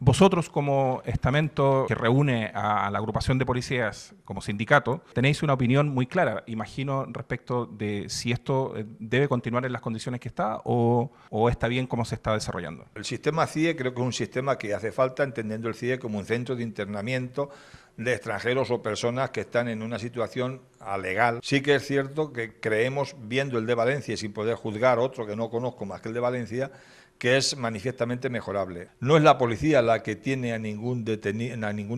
Vosotros, como estamento que reúne a la agrupación de policías como sindicato, tenéis una opinión muy clara, imagino, respecto de si esto debe continuar en las condiciones que está o está bien como se está desarrollando. El sistema CIE creo que es un sistema que hace falta, entendiendo el CIE como un centro de internamiento de extranjeros o personas que están en una situación alegal. Sí que es cierto que creemos, viendo el de Valencia y sin poder juzgar otro que no conozco más que el de Valencia, que es manifiestamente mejorable. No es la policía la que tiene a ningún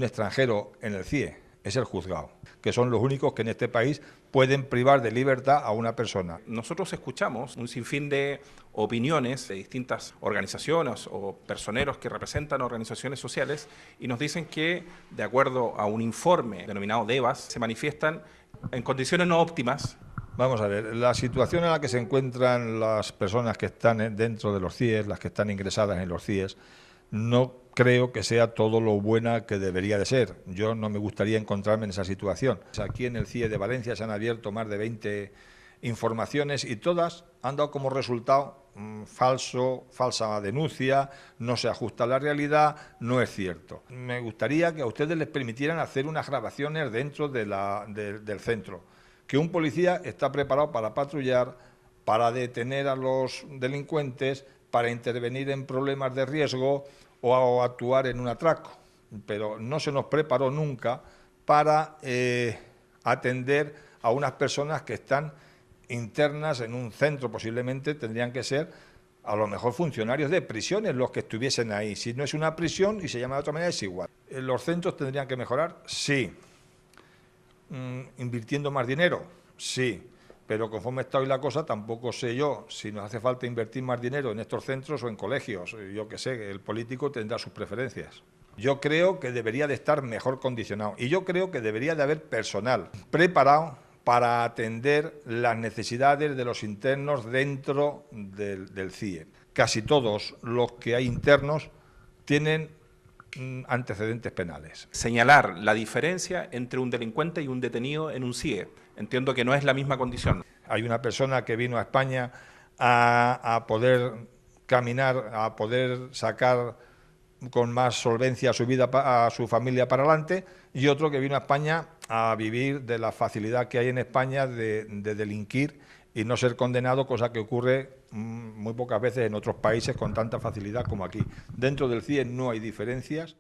extranjero en el CIE, es el juzgado, que son los únicos que en este país pueden privar de libertad a una persona. Nosotros escuchamos un sinfín de opiniones de distintas organizaciones o personeros que representan organizaciones sociales y nos dicen que, de acuerdo a un informe denominado DEVAS, se manifiestan en condiciones no óptimas. Vamos a ver, la situación en la que se encuentran las personas que están dentro de los CIEs, las que están ingresadas en los CIEs, no creo que sea todo lo buena que debería de ser. Yo no me gustaría encontrarme en esa situación. Aquí en el CIE de Valencia se han abierto más de 20 informaciones y todas han dado como resultado falsa denuncia, no se ajusta a la realidad, no es cierto. Me gustaría que a ustedes les permitieran hacer unas grabaciones dentro del centro, que un policía está preparado para patrullar, para detener a los delincuentes, para intervenir en problemas de riesgo o actuar en un atraco, pero no se nos preparó nunca para atender a unas personas que están internas en un centro, posiblemente tendrían que ser a lo mejor funcionarios de prisiones los que estuviesen ahí. Si no es una prisión y se llama de otra manera, es igual. ¿Los centros tendrían que mejorar? Sí. ¿Invirtiendo más dinero? Sí. Pero conforme está hoy la cosa, tampoco sé yo si nos hace falta invertir más dinero en estos centros o en colegios. Yo qué sé, el político tendrá sus preferencias. Yo creo que debería de estar mejor condicionado y yo creo que debería de haber personal preparado para atender las necesidades de los internos dentro del CIE. Casi todos los que hay internos tienen antecedentes penales. Señalar la diferencia entre un delincuente y un detenido en un CIE. Entiendo que no es la misma condición. Hay una persona que vino a España a poder caminar, a poder sacar con más solvencia su vida, a su familia para adelante, y otro que vino a España a vivir de la facilidad que hay en España de delinquir y no ser condenado, cosa que ocurre muy pocas veces en otros países con tanta facilidad como aquí. Dentro del CIE no hay diferencias.